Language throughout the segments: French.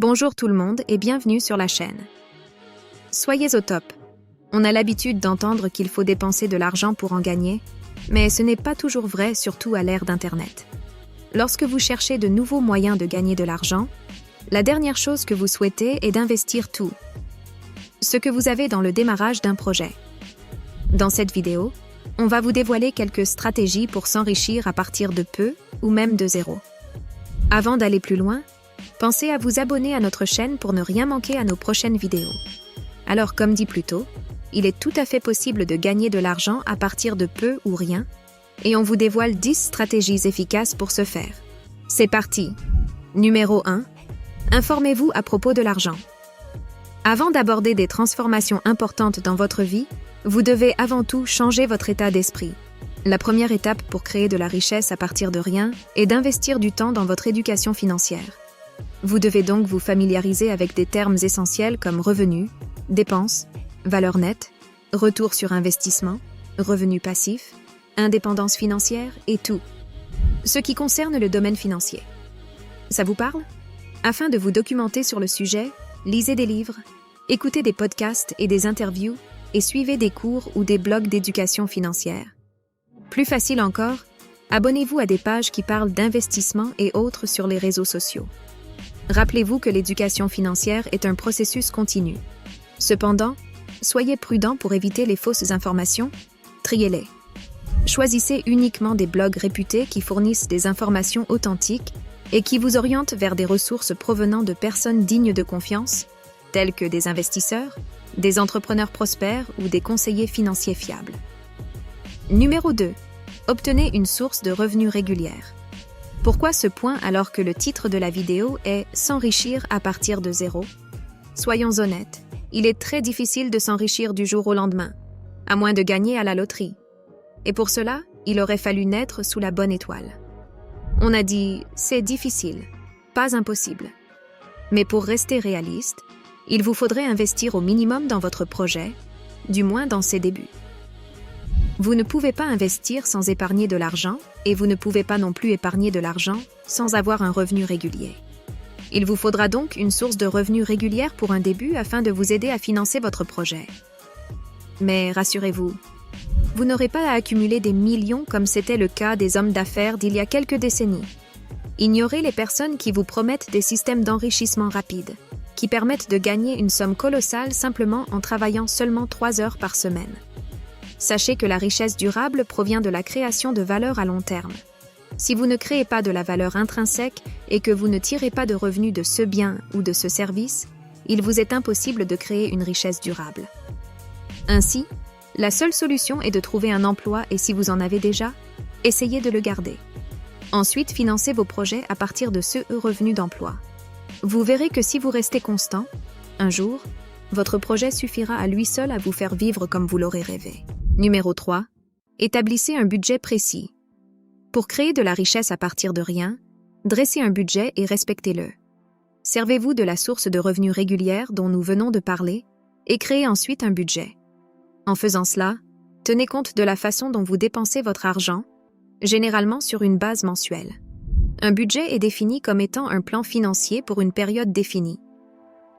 Bonjour tout le monde et bienvenue sur la chaîne. Soyez au top. On a l'habitude d'entendre qu'il faut dépenser de l'argent pour en gagner, mais ce n'est pas toujours vrai, surtout à l'ère d'Internet. Lorsque vous cherchez de nouveaux moyens de gagner de l'argent, la dernière chose que vous souhaitez est d'investir tout ce que vous avez dans le démarrage d'un projet. Dans cette vidéo, on va vous dévoiler quelques stratégies pour s'enrichir à partir de peu ou même de zéro. Avant d'aller plus loin, pensez à vous abonner à notre chaîne pour ne rien manquer à nos prochaines vidéos. Alors, comme dit plus tôt, il est tout à fait possible de gagner de l'argent à partir de peu ou rien, et on vous dévoile 10 stratégies efficaces pour ce faire. C'est parti! Numéro 1. Informez-vous à propos de l'argent. Avant d'aborder des transformations importantes dans votre vie, vous devez avant tout changer votre état d'esprit. La première étape pour créer de la richesse à partir de rien est d'investir du temps dans votre éducation financière. Vous devez donc vous familiariser avec des termes essentiels comme revenus, dépenses, valeur nette, retour sur investissement, revenus passifs, indépendance financière et tout ce qui concerne le domaine financier. Ça vous parle? Afin de vous documenter sur le sujet, lisez des livres, écoutez des podcasts et des interviews et suivez des cours ou des blogs d'éducation financière. Plus facile encore, abonnez-vous à des pages qui parlent d'investissement et autres sur les réseaux sociaux. Rappelez-vous que l'éducation financière est un processus continu. Cependant, soyez prudent pour éviter les fausses informations, triez-les. Choisissez uniquement des blogs réputés qui fournissent des informations authentiques et qui vous orientent vers des ressources provenant de personnes dignes de confiance, telles que des investisseurs, des entrepreneurs prospères ou des conseillers financiers fiables. Numéro 2. Obtenez une source de revenus régulière. Pourquoi ce point alors que le titre de la vidéo est « S'enrichir à partir de zéro ». Soyons honnêtes, il est très difficile de s'enrichir du jour au lendemain, à moins de gagner à la loterie. Et pour cela, il aurait fallu naître sous la bonne étoile. On a dit « c'est difficile, pas impossible ». Mais pour rester réaliste, il vous faudrait investir au minimum dans votre projet, du moins dans ses débuts. Vous ne pouvez pas investir sans épargner de l'argent et vous ne pouvez pas non plus épargner de l'argent sans avoir un revenu régulier. Il vous faudra donc une source de revenus régulière pour un début afin de vous aider à financer votre projet. Mais rassurez-vous, vous n'aurez pas à accumuler des millions comme c'était le cas des hommes d'affaires d'il y a quelques décennies. Ignorez les personnes qui vous promettent des systèmes d'enrichissement rapide, qui permettent de gagner une somme colossale simplement en travaillant seulement 3 heures par semaine. Sachez que la richesse durable provient de la création de valeur à long terme. Si vous ne créez pas de la valeur intrinsèque et que vous ne tirez pas de revenus de ce bien ou de ce service, il vous est impossible de créer une richesse durable. Ainsi, la seule solution est de trouver un emploi et si vous en avez déjà, essayez de le garder. Ensuite, financez vos projets à partir de ce revenu d'emploi. Vous verrez que si vous restez constant, un jour, votre projet suffira à lui seul à vous faire vivre comme vous l'aurez rêvé. Numéro 3. Établissez un budget précis. Pour créer de la richesse à partir de rien, dressez un budget et respectez-le. Servez-vous de la source de revenus régulière dont nous venons de parler et créez ensuite un budget. En faisant cela, tenez compte de la façon dont vous dépensez votre argent, généralement sur une base mensuelle. Un budget est défini comme étant un plan financier pour une période définie.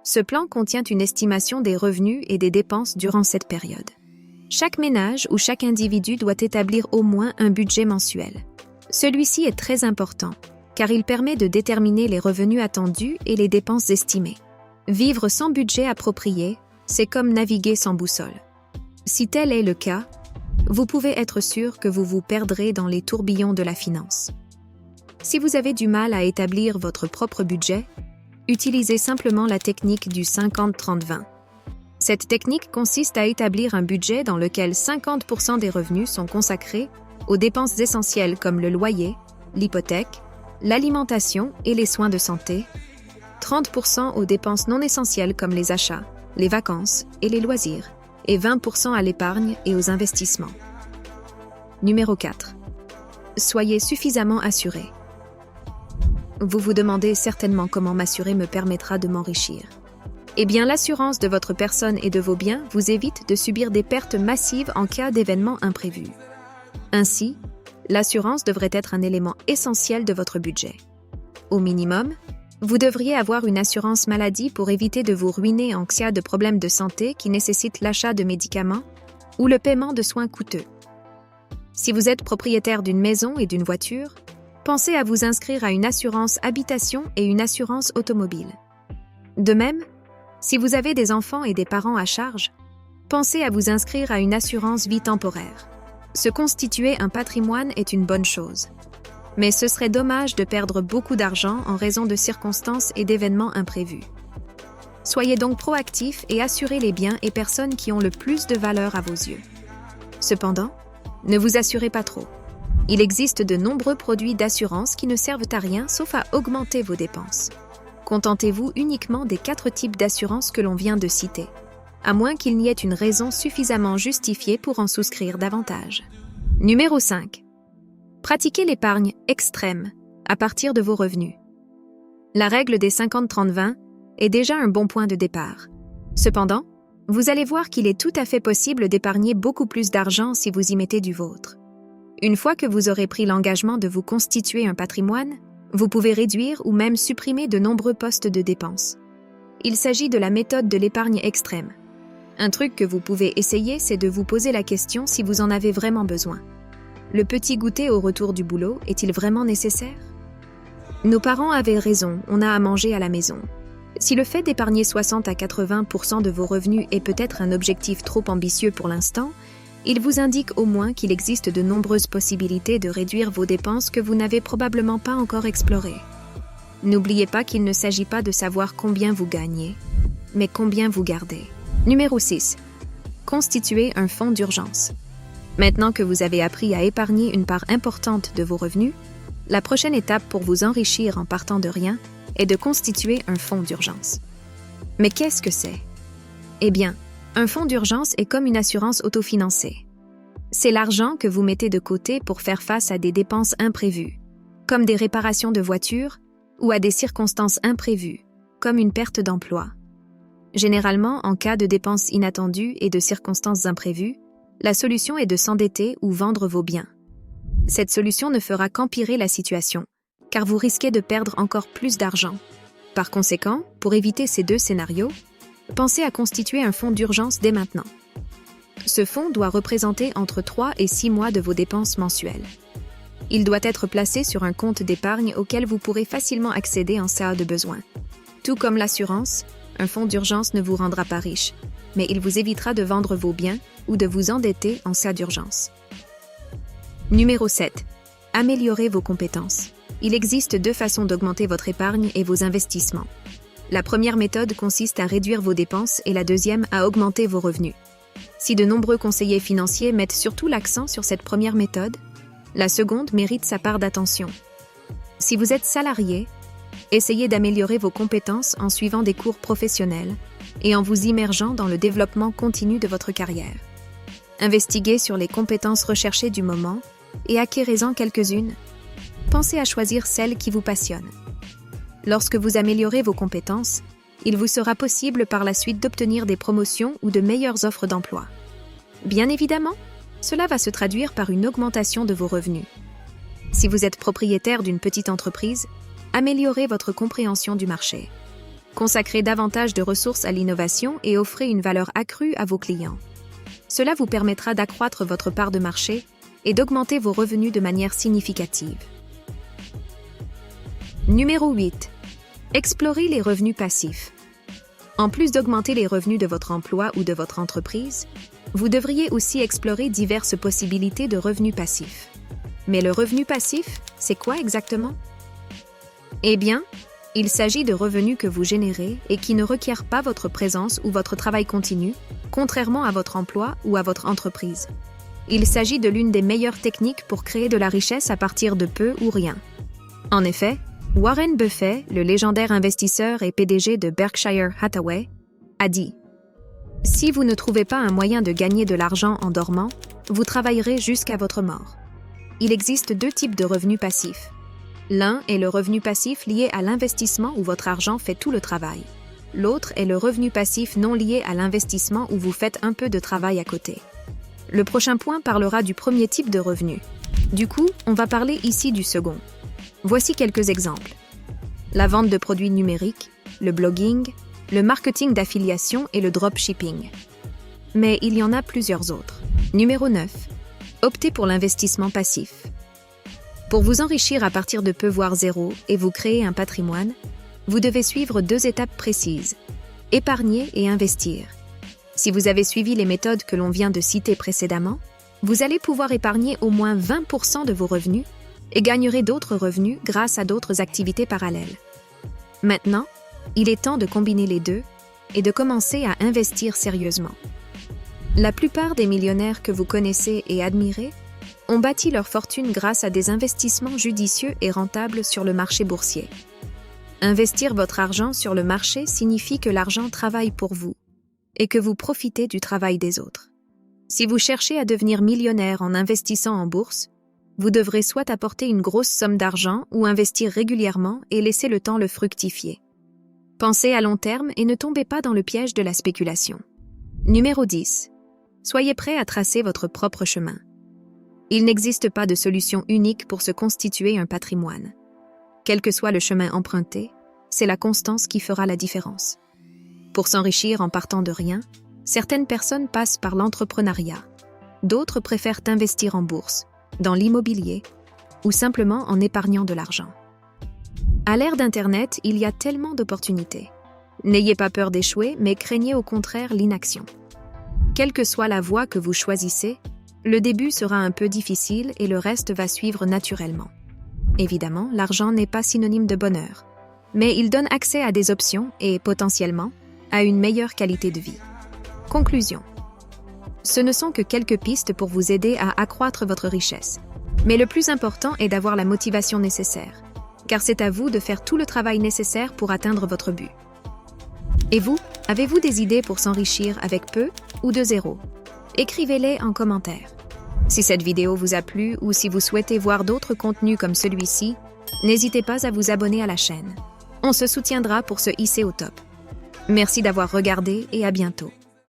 Ce plan contient une estimation des revenus et des dépenses durant cette période. Chaque ménage ou chaque individu doit établir au moins un budget mensuel. Celui-ci est très important, car il permet de déterminer les revenus attendus et les dépenses estimées. Vivre sans budget approprié, c'est comme naviguer sans boussole. Si tel est le cas, vous pouvez être sûr que vous vous perdrez dans les tourbillons de la finance. Si vous avez du mal à établir votre propre budget, utilisez simplement la technique du 50-30-20. Cette technique consiste à établir un budget dans lequel 50% des revenus sont consacrés aux dépenses essentielles comme le loyer, l'hypothèque, l'alimentation et les soins de santé, 30% aux dépenses non essentielles comme les achats, les vacances et les loisirs, et 20% à l'épargne et aux investissements. Numéro 4. Soyez suffisamment assuré. Vous vous demandez certainement comment m'assurer me permettra de m'enrichir. Eh bien, l'assurance de votre personne et de vos biens vous évite de subir des pertes massives en cas d'événements imprévus. Ainsi, l'assurance devrait être un élément essentiel de votre budget. Au minimum, Vous devriez avoir une assurance maladie pour éviter de vous ruiner en cas de problèmes de santé qui nécessitent l'achat de médicaments ou le paiement de soins coûteux. Si vous êtes propriétaire d'une maison et d'une voiture, pensez à vous inscrire à une assurance habitation et une assurance automobile. De même, si vous avez des enfants et des parents à charge, pensez à vous inscrire à une assurance vie temporaire. Se constituer un patrimoine est une bonne chose. Mais ce serait dommage de perdre beaucoup d'argent en raison de circonstances et d'événements imprévus. Soyez donc proactif et assurez les biens et personnes qui ont le plus de valeur à vos yeux. Cependant, ne vous assurez pas trop. Il existe de nombreux produits d'assurance qui ne servent à rien sauf à augmenter vos dépenses. Contentez-vous uniquement des 4 types d'assurance que l'on vient de citer, à moins qu'il n'y ait une raison suffisamment justifiée pour en souscrire davantage. Numéro 5. Pratiquez l'épargne extrême à partir de vos revenus. La règle des 50-30-20 est déjà un bon point de départ. Cependant, vous allez voir qu'il est tout à fait possible d'épargner beaucoup plus d'argent si vous y mettez du vôtre. Une fois que vous aurez pris l'engagement de vous constituer un patrimoine, vous pouvez réduire ou même supprimer de nombreux postes de dépenses. Il s'agit de la méthode de l'épargne extrême. Un truc que vous pouvez essayer, c'est de vous poser la question si vous en avez vraiment besoin. Le petit goûter au retour du boulot est-il vraiment nécessaire? Nos parents avaient raison, on a à manger à la maison. Si le fait d'épargner 60 à 80% de vos revenus est peut-être un objectif trop ambitieux pour l'instant, il vous indique au moins qu'il existe de nombreuses possibilités de réduire vos dépenses que vous n'avez probablement pas encore explorées. N'oubliez pas qu'il ne s'agit pas de savoir combien vous gagnez, mais combien vous gardez. Numéro 6. Constituez un fonds d'urgence. Maintenant que vous avez appris à épargner une part importante de vos revenus, la prochaine étape pour vous enrichir en partant de rien est de constituer un fonds d'urgence. Mais qu'est-ce que c'est? Eh bien, un fonds d'urgence est comme une assurance autofinancée. C'est l'argent que vous mettez de côté pour faire face à des dépenses imprévues, comme des réparations de voitures, ou à des circonstances imprévues, comme une perte d'emploi. Généralement, en cas de dépenses inattendues et de circonstances imprévues, la solution est de s'endetter ou vendre vos biens. Cette solution ne fera qu'empirer la situation, car vous risquez de perdre encore plus d'argent. Par conséquent, pour éviter ces 2 scénarios, pensez à constituer un fonds d'urgence dès maintenant. Ce fonds doit représenter entre 3 et 6 mois de vos dépenses mensuelles. Il doit être placé sur un compte d'épargne auquel vous pourrez facilement accéder en cas de besoin. Tout comme l'assurance, un fonds d'urgence ne vous rendra pas riche, mais il vous évitera de vendre vos biens ou de vous endetter en cas d'urgence. Numéro 7. Améliorez vos compétences. Il existe 2 façons d'augmenter votre épargne et vos investissements. La première méthode consiste à réduire vos dépenses et la deuxième à augmenter vos revenus. Si de nombreux conseillers financiers mettent surtout l'accent sur cette première méthode, la seconde mérite sa part d'attention. Si vous êtes salarié, essayez d'améliorer vos compétences en suivant des cours professionnels et en vous immergeant dans le développement continu de votre carrière. Investiguez sur les compétences recherchées du moment et acquérez-en quelques-unes. Pensez à choisir celles qui vous passionnent. Lorsque vous améliorez vos compétences, il vous sera possible par la suite d'obtenir des promotions ou de meilleures offres d'emploi. Bien évidemment, cela va se traduire par une augmentation de vos revenus. Si vous êtes propriétaire d'une petite entreprise, améliorez votre compréhension du marché. Consacrez davantage de ressources à l'innovation et offrez une valeur accrue à vos clients. Cela vous permettra d'accroître votre part de marché et d'augmenter vos revenus de manière significative. Numéro 8. Explorez les revenus passifs. En plus d'augmenter les revenus de votre emploi ou de votre entreprise, vous devriez aussi explorer diverses possibilités de revenus passifs. Mais le revenu passif, c'est quoi exactement? Eh bien, il s'agit de revenus que vous générez et qui ne requièrent pas votre présence ou votre travail continu, contrairement à votre emploi ou à votre entreprise. Il s'agit de l'une des meilleures techniques pour créer de la richesse à partir de peu ou rien. En effet, Warren Buffett, le légendaire investisseur et PDG de Berkshire Hathaway, a dit « Si vous ne trouvez pas un moyen de gagner de l'argent en dormant, vous travaillerez jusqu'à votre mort. » Il existe 2 types de revenus passifs. L'un est le revenu passif lié à l'investissement où votre argent fait tout le travail. L'autre est le revenu passif non lié à l'investissement où vous faites un peu de travail à côté. Le prochain point parlera du premier type de revenu. Du coup, on va parler ici du second. Voici quelques exemples. la vente de produits numériques, le blogging, le marketing d'affiliation et le dropshipping. Mais il y en a plusieurs autres. Numéro 9. Optez pour l'investissement passif. Pour vous enrichir à partir de peu voire zéro et vous créer un patrimoine, vous devez suivre 2 étapes précises. Épargner et investir. Si vous avez suivi les méthodes que l'on vient de citer précédemment, vous allez pouvoir épargner au moins 20% de vos revenus et gagnerez d'autres revenus grâce à d'autres activités parallèles. Maintenant, il est temps de combiner les deux et de commencer à investir sérieusement. La plupart des millionnaires que vous connaissez et admirez ont bâti leur fortune grâce à des investissements judicieux et rentables sur le marché boursier. Investir votre argent sur le marché signifie que l'argent travaille pour vous et que vous profitez du travail des autres. Si vous cherchez à devenir millionnaire en investissant en bourse, vous devrez soit apporter une grosse somme d'argent ou investir régulièrement et laisser le temps le fructifier. Pensez à long terme et ne tombez pas dans le piège de la spéculation. Numéro 10. Soyez prêt à tracer votre propre chemin. Il n'existe pas de solution unique pour se constituer un patrimoine. Quel que soit le chemin emprunté, c'est la constance qui fera la différence. Pour s'enrichir en partant de rien, certaines personnes passent par l'entrepreneuriat. D'autres préfèrent investir en bourse, dans l'immobilier ou simplement en épargnant de l'argent. À l'ère d'Internet, il y a tellement d'opportunités. N'ayez pas peur d'échouer, mais craignez au contraire l'inaction. Quelle que soit la voie que vous choisissez, le début sera un peu difficile et le reste va suivre naturellement. Évidemment, l'argent n'est pas synonyme de bonheur, mais il donne accès à des options et, potentiellement, à une meilleure qualité de vie. Conclusion. Ce ne sont que quelques pistes pour vous aider à accroître votre richesse. Mais le plus important est d'avoir la motivation nécessaire, car c'est à vous de faire tout le travail nécessaire pour atteindre votre but. Et vous, avez-vous des idées pour s'enrichir avec peu ou de zéro? Écrivez-les en commentaire. Si cette vidéo vous a plu ou si vous souhaitez voir d'autres contenus comme celui-ci, n'hésitez pas à vous abonner à la chaîne. On se soutiendra pour se hisser au top. Merci d'avoir regardé et à bientôt.